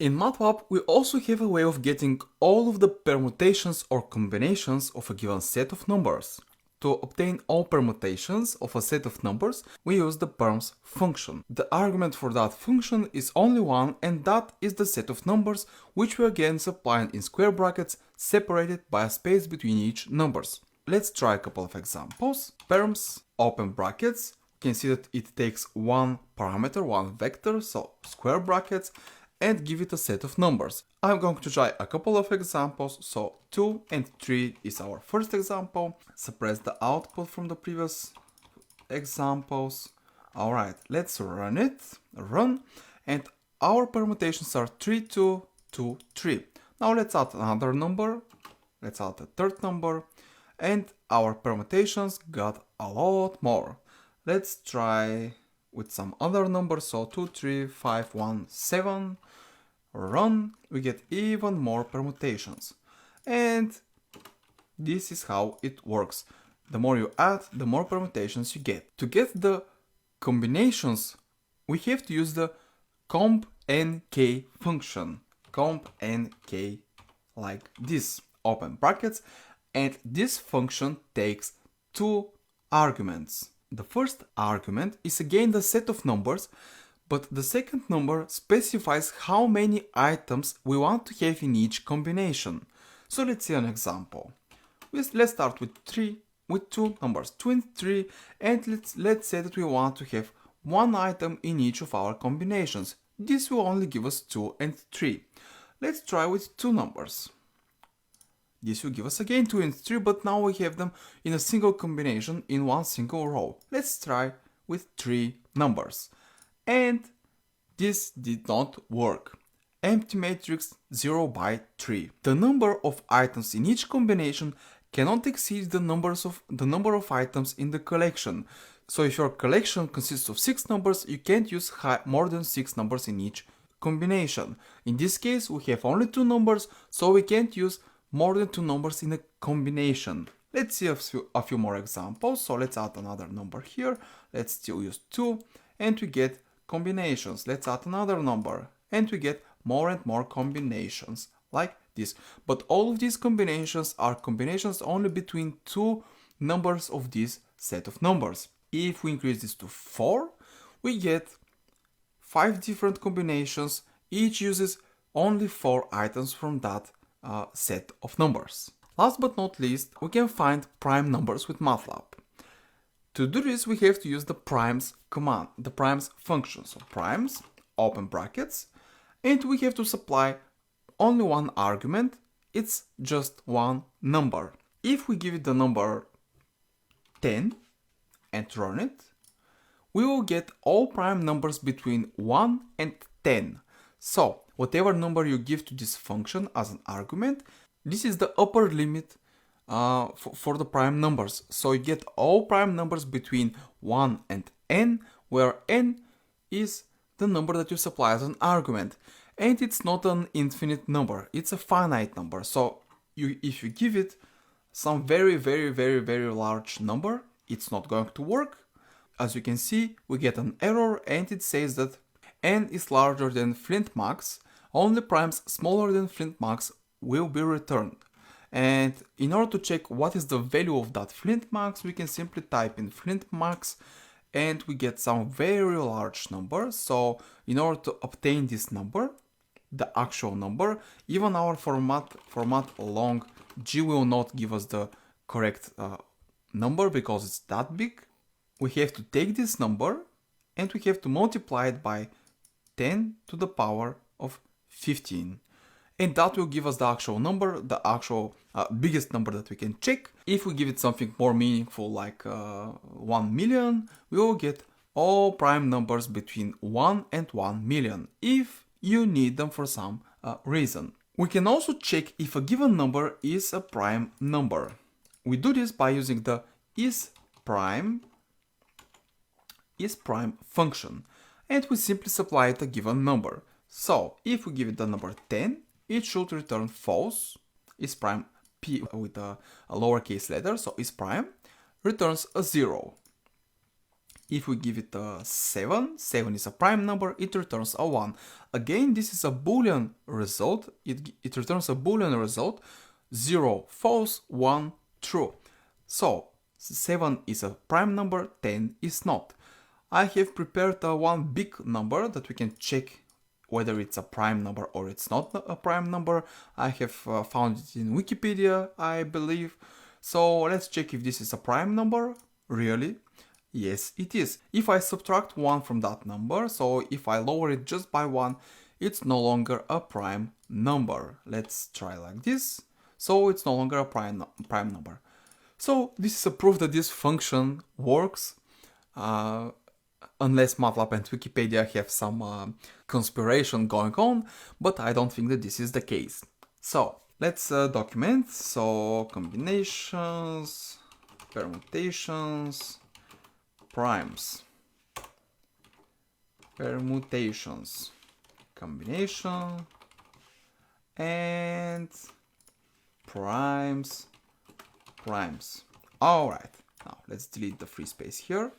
In MATLAB, we also have a way of getting all of the permutations or combinations of a given set of numbers. To obtain all permutations of a set of numbers, we use the perms function. The argument for that function is only one, and that is the set of numbers, which we again supply in square brackets separated by a space between each numbers. Let's try a couple of examples. Perms, open brackets, you can see that it takes one parameter, one vector, so square brackets, and give it a set of numbers. I'm going to try a couple of examples. So 2 and 3 is our first example. Suppress the output from the previous examples. Alright, let's run it. Run. And our permutations are 3, 2, 2, 3. Now let's add another number. Let's add a third number. And our permutations got a lot more. Let's try with some other numbers. So 2, 3, 5, 1, 7. Run, we get even more permutations. And this is how it works. The more you add, the more permutations you get. To get the combinations, we have to use the comp_nk function. Comp_nk, like this, open brackets. And this function takes two arguments. The first argument is again the set of numbers, but the second number specifies how many items we want to have in each combination. So let's see an example. Let's start with two numbers, 2 and 3, and let's say that we want to have one item in each of our combinations. This will only give us 2 and 3. Let's try with two numbers. This will give us again 2 and 3, but now we have them in a single combination in one single row. Let's try with 3 numbers. And this did not work. Empty matrix 0 by 3. The number of items in each combination cannot exceed the number of items in the collection. So if your collection consists of 6 numbers, you can't use more than 6 numbers in each combination. In this case, we have only 2 numbers, so we can't use more than 2 numbers in a combination. Let's see a few more examples. So let's add another number here. Let's still use 2, and we get combinations. Let's add another number, and we get more and more combinations like this. But all of these combinations are combinations only between 2 numbers of this set of numbers. If we increase this to 4, we get 5 different combinations. Each uses only 4 items from that set of numbers. Last but not least, we can find prime numbers with MATLAB. To do this, we have to use the primes command, the primes function. So primes, open brackets, and we have to supply only one argument. It's just one number. If we give it the number 10 and run it, we will get all prime numbers between 1 and 10. So whatever number you give to this function as an argument, this is the upper limit for the prime numbers. So you get all prime numbers between 1 and n, where n is the number that you supply as an argument. And it's not an infinite number, it's a finite number. So if you give it some very large number, it's not going to work. As you can see, we get an error, and it says that n is larger than Flint max. Only primes smaller than Flint max will be returned. And in order to check what is the value of that Flint max, we can simply type in Flint max, and we get some very large number. So in order to obtain this number, the actual number, even our format long G will not give us the correct number because it's that big. We have to take this number and we have to multiply it by 10 to the power of 15. And that will give us the actual number, the actual biggest number that we can check. If we give it something more meaningful like 1 million, we will get all prime numbers between 1 and 1 million if you need them for some reason. We can also check if a given number is a prime number. We do this by using the isPrime function, and we simply supply it a given number. So if we give it the number 10, it should return false. IsPrime p with a lowercase letter, so isPrime returns a 0. If we give it a 7, 7 is a prime number, it returns a 1. Again, this is a boolean result, it returns a boolean result, 0 false, 1 true. So 7 is a prime number, 10 is not. I have prepared one big number that we can check whether it's a prime number or it's not a prime number. I have found it in Wikipedia, I believe. So let's check if this is a prime number. Really? Yes, it is. If I subtract 1 from that number, so if I lower it just by 1, it's no longer a prime number. Let's try like this. So it's no longer a prime number. So this is a proof that this function works. Unless MATLAB and Wikipedia have some conspiration going on, but I don't think that this is the case. So let's document. So combinations, permutations, primes, permutations, combination, and primes. Alright, now let's delete the free space here.